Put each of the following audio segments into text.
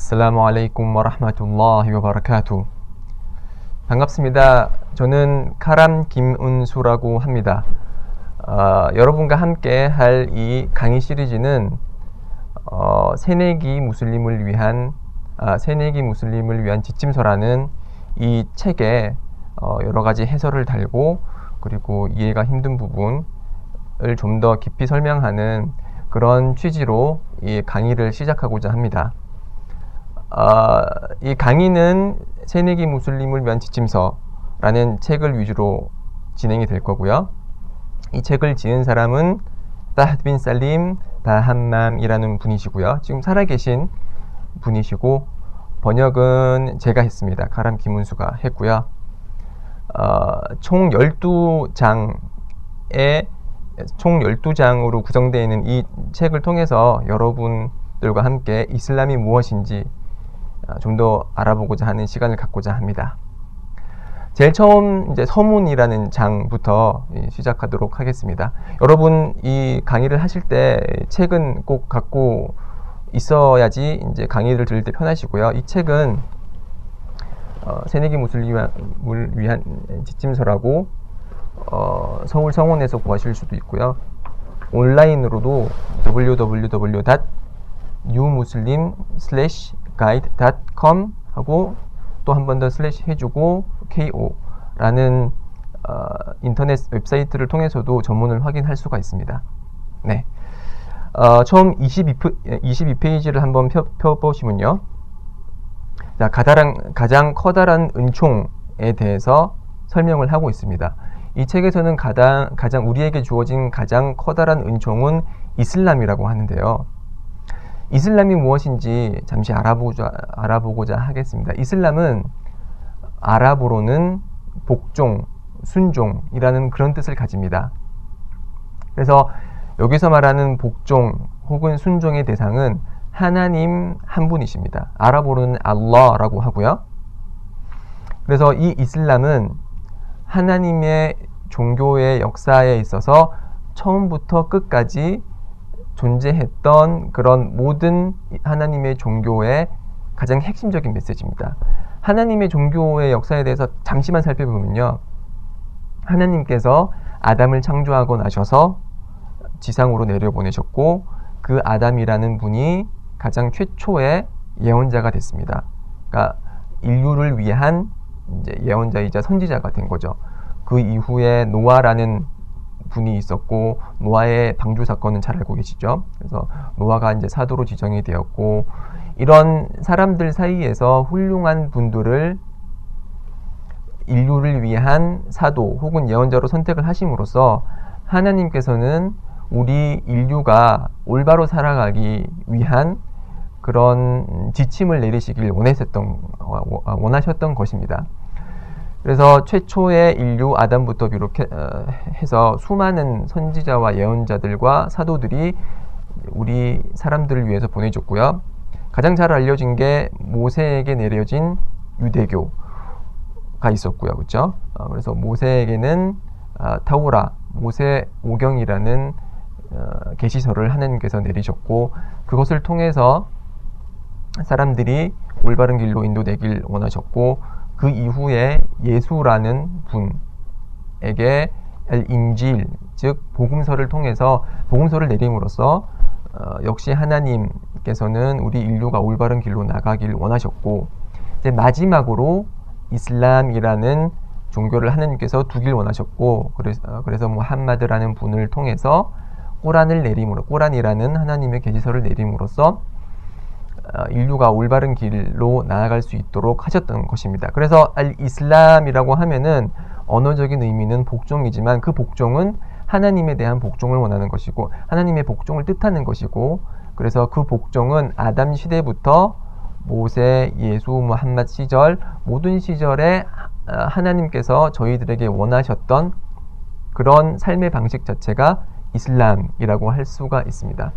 Assalamu alaikum wa rahmatullahi wa barakatuh. 반갑습니다. 저는 카람 김은수라고 합니다. 여러분과 함께 할 이 강의 시리즈는 새내기 무슬림을 위한 지침서라는 이 책에 여러 가지 해설을 달고 그리고 이해가 힘든 부분을 좀 더 깊이 설명하는 그런 취지로 이 강의를 시작하고자 합니다. 이 강의는 새내기 무슬림을 위한 지침서라는 책을 위주로 진행이 될 거고요. 이 책을 지은 사람은 다하드 빈 살림 다함맘이라는 분이시고요. 지금 살아계신 분이시고 번역은 제가 했습니다. 카람 김은수가 했고요. 총 12장으로 구성되어 있는 이 책을 통해서 여러분들과 함께 이슬람이 무엇인지 좀 더 알아보고자 하는 시간을 갖고자 합니다. 제일 처음 이제 서문이라는 장부터 시작하도록 하겠습니다. 여러분 이 강의를 하실 때 책은 꼭 갖고 있어야지 이제 강의를 들을 때 편하시고요. 이 책은 새내기 무슬림을 위한 지침서라고 서울 성원에서 구하실 수도 있고요. 온라인으로도 www.newmuslim/guide.com 하고 또 한 번 더 슬래시 해주고 KO라는 인터넷 웹사이트를 통해서도 전문을 확인할 수가 있습니다. 네. 처음 22페이지를 한번 펴보시면요. 자, 가장 커다란 은총에 대해서 설명을 하고 있습니다. 이 책에서는 가장 우리에게 주어진 가장 커다란 은총은 이슬람이라고 하는데요. 이슬람이 무엇인지 잠시 알아보고자 하겠습니다. 이슬람은 아랍어로는 복종, 순종이라는 그런 뜻을 가집니다. 그래서 여기서 말하는 복종 혹은 순종의 대상은 하나님 한 분이십니다. 아랍어로는 알라라고 하고요. 그래서 이 이슬람은 하나님의 종교의 역사에 있어서 처음부터 끝까지 존재했던 그런 모든 하나님의 종교의 가장 핵심적인 메시지입니다. 하나님의 종교의 역사에 대해서 잠시만 살펴보면요. 하나님께서 아담을 창조하고 나셔서 지상으로 내려보내셨고 그 아담이라는 분이 가장 최초의 예언자가 됐습니다. 그러니까 인류를 위한 이제 예언자이자 선지자가 된 거죠. 그 이후에 노아라는 분이 있었고 노아의 방주 사건은 잘 알고 계시죠. 그래서 노아가 이제 사도로 지정이 되었고 이런 사람들 사이에서 훌륭한 분들을 인류를 위한 사도 혹은 예언자로 선택을 하심으로써 하나님께서는 우리 인류가 올바로 살아가기 위한 그런 지침을 내리시길 원하셨던 것입니다. 그래서 최초의 인류 아담부터 비롯해서 수많은 선지자와 예언자들과 사도들이 우리 사람들을 위해서 보내줬고요. 가장 잘 알려진 게 모세에게 내려진 유대교가 있었고요. 그렇죠? 그래서 모세에게는 타우라, 모세 오경이라는 계시서를 하나님께서 내리셨고 그것을 통해서 사람들이 올바른 길로 인도되길 원하셨고 그 이후에 예수라는 분에게 인질, 즉 복음서를 통해서 복음서를 내림으로써 역시 하나님께서는 우리 인류가 올바른 길로 나가길 원하셨고 이제 마지막으로 이슬람이라는 종교를 하나님께서 두길 원하셨고 그래서 무함마드라는 분을 통해서 꼬란이라는 하나님의 계시서를 내림으로써 인류가 올바른 길로 나아갈 수 있도록 하셨던 것입니다. 그래서 이슬람이라고 하면은 언어적인 의미는 복종이지만 그 복종은 하나님에 대한 복종을 원하는 것이고 하나님의 복종을 뜻하는 것이고 그래서 그 복종은 아담 시대부터 모세, 예수, 무함마드 시절 모든 시절에 하나님께서 저희들에게 원하셨던 그런 삶의 방식 자체가 이슬람이라고 할 수가 있습니다.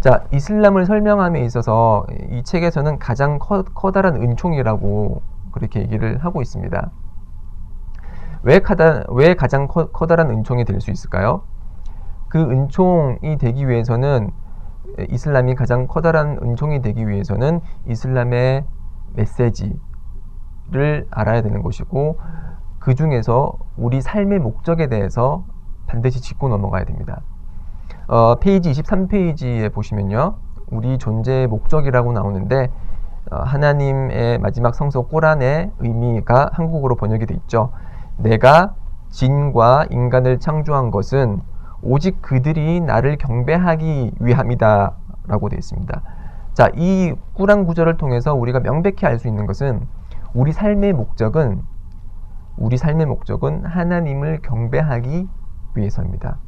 자, 이슬람을 설명함에 있어서 이 책에서는 가장 커다란 은총이라고 그렇게 얘기를 하고 있습니다. 왜 가장 커다란 은총이 될 수 있을까요? 그 은총이 되기 위해서는 이슬람이 가장 커다란 은총이 되기 위해서는 이슬람의 메시지를 알아야 되는 것이고, 그 중에서 우리 삶의 목적에 대해서 반드시 짚고 넘어가야 됩니다. 페이지 23페이지에 보시면요, 우리 존재의 목적이라고 나오는데, 하나님의 마지막 성서 꾸란의 의미가 한국어로 번역이 되어 있죠. 내가 진과 인간을 창조한 것은 오직 그들이 나를 경배하기 위함이다 라고 되어 있습니다. 자, 이 꾸란 구절을 통해서 우리가 명백히 알 수 있는 것은 우리 삶의 목적은 하나님을 경배하기 위해서입니다.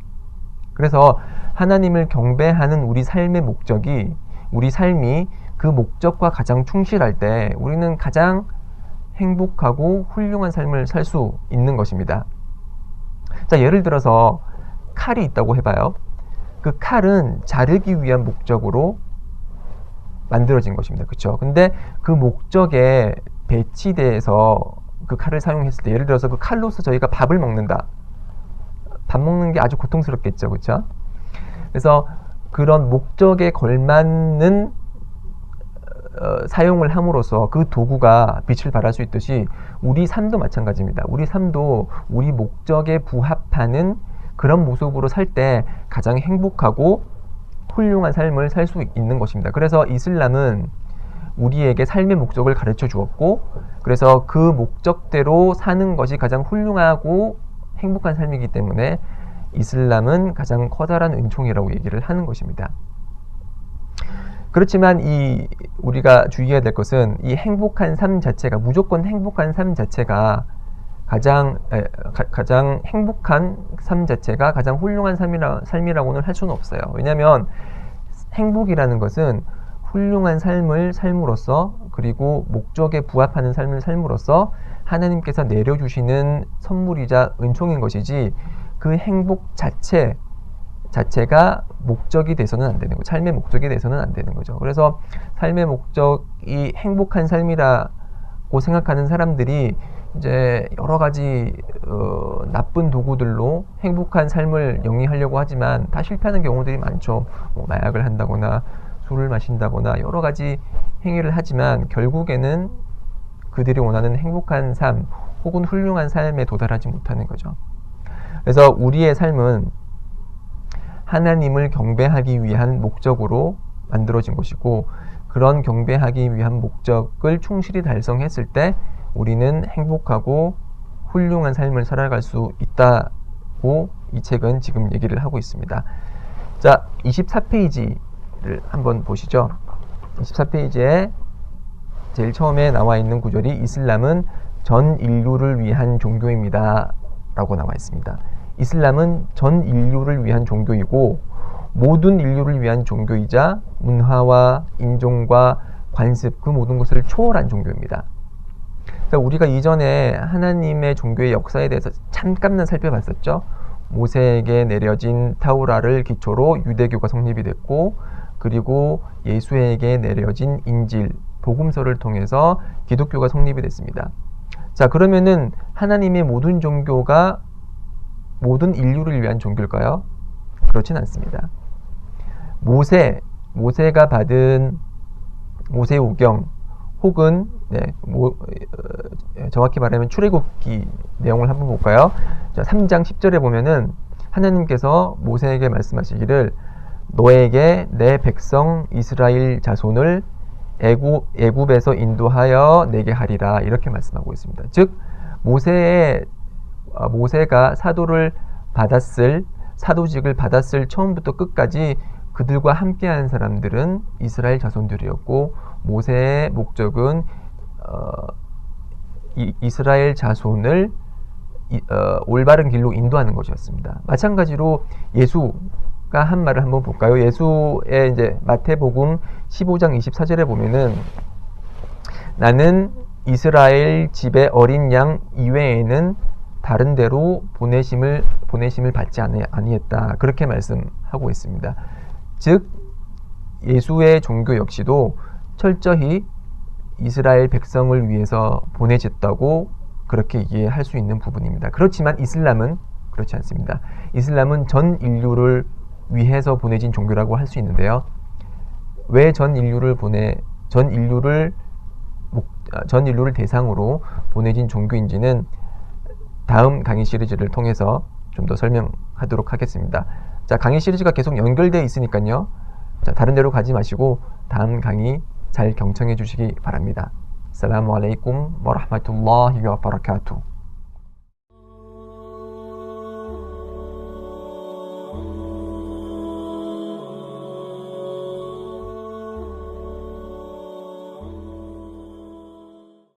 그래서 하나님을 경배하는 우리 삶의 목적이, 우리 삶이 그 목적과 가장 충실할 때 우리는 가장 행복하고 훌륭한 삶을 살 수 있는 것입니다. 자, 예를 들어서 칼이 있다고 해봐요. 그 칼은 자르기 위한 목적으로 만들어진 것입니다. 그렇죠? 근데 그 목적에 배치돼서 그 칼을 사용했을 때, 예를 들어서 그 칼로서 저희가 밥을 먹는다. 밥 먹는 게 아주 고통스럽겠죠. 그렇죠? 그래서 그런 목적에 걸맞는 사용을 함으로써 그 도구가 빛을 발할 수 있듯이 우리 삶도 마찬가지입니다. 우리 삶도 우리 목적에 부합하는 그런 모습으로 살 때 가장 행복하고 훌륭한 삶을 살 수 있는 것입니다. 그래서 이슬람은 우리에게 삶의 목적을 가르쳐 주었고, 그래서 그 목적대로 사는 것이 가장 훌륭하고 행복한 삶이기 때문에 이슬람은 가장 커다란 은총이라고 얘기를 하는 것입니다. 그렇지만 우리가 주의해야 될 것은 이 행복한 삶 자체가, 무조건 행복한 삶 자체가 가장 행복한 삶 자체가 가장 훌륭한 삶이라고는 할 수는 없어요. 왜냐하면 행복이라는 것은 훌륭한 삶을 삶으로써, 그리고 목적에 부합하는 삶을 삶으로써 하나님께서 내려주시는 선물이자 은총인 것이지, 그 행복 자체가 목적이 돼서는 안 되는 거죠. 삶의 목적이 돼서는 안 되는 거죠. 그래서 삶의 목적이 행복한 삶이라고 생각하는 사람들이 이제 여러 가지 나쁜 도구들로 행복한 삶을 영위하려고 하지만 다 실패하는 경우들이 많죠. 뭐 마약을 한다거나 술을 마신다거나 여러 가지 행위를 하지만 결국에는 그들이 원하는 행복한 삶 혹은 훌륭한 삶에 도달하지 못하는 거죠. 그래서 우리의 삶은 하나님을 경배하기 위한 목적으로 만들어진 것이고, 그런 경배하기 위한 목적을 충실히 달성했을 때 우리는 행복하고 훌륭한 삶을 살아갈 수 있다고 이 책은 지금 얘기를 하고 있습니다. 자, 24페이지를 한번 보시죠. 24페이지에 제일 처음에 나와 있는 구절이 이슬람은 전 인류를 위한 종교입니다 라고 나와 있습니다. 이슬람은 전 인류를 위한 종교이고 모든 인류를 위한 종교이자 문화와 인종과 관습, 그 모든 것을 초월한 종교입니다. 그러니까 우리가 이전에 하나님의 종교의 역사에 대해서 잠깐만 살펴봤었죠. 모세에게 내려진 타우라를 기초로 유대교가 성립이 됐고, 그리고 예수에게 내려진 인질, 복음서를 통해서 기독교가 성립이 됐습니다. 자, 그러면은 하나님의 모든 종교가 모든 인류를 위한 종교일까요? 그렇진 않습니다. 모세가 받은 모세오경 혹은 정확히 말하면 출애굽기 내용을 한번 볼까요? 자, 3장 10절에 보면은 하나님께서 모세에게 말씀하시기를 너에게 내 백성 이스라엘 자손을 애굽에서 인도하여 내게 하리라, 이렇게 말씀하고 있습니다. 즉 모세가 사도직을 받았을 처음부터 끝까지 그들과 함께한 사람들은 이스라엘 자손들이었고, 모세의 목적은 이스라엘 자손을 올바른 길로 인도하는 것이었습니다. 마찬가지로 예수가 한 말을 한번 볼까요? 예수의 이제 마태복음 15장 24절에 보면은 나는 이스라엘 집의 어린 양 이외에는 다른 데로 보내심을 받지 아니했다, 그렇게 말씀하고 있습니다. 즉 예수의 종교 역시도 철저히 이스라엘 백성을 위해서 보내졌다고 그렇게 이해할 수 있는 부분입니다. 그렇지만 이슬람은 그렇지 않습니다. 이슬람은 전 인류를 위해서 보내진 종교라고 할 수 있는데요. 왜 전 인류를 대상으로 보내진 종교인지는 다음 강의 시리즈를 통해서 좀 더 설명하도록 하겠습니다. 자, 강의 시리즈가 계속 연결되어 있으니까요. 자, 다른 데로 가지 마시고 다음 강의 잘 경청해 주시기 바랍니다. 아살라무 알aikum wa rahmatullahi wa barakatuh.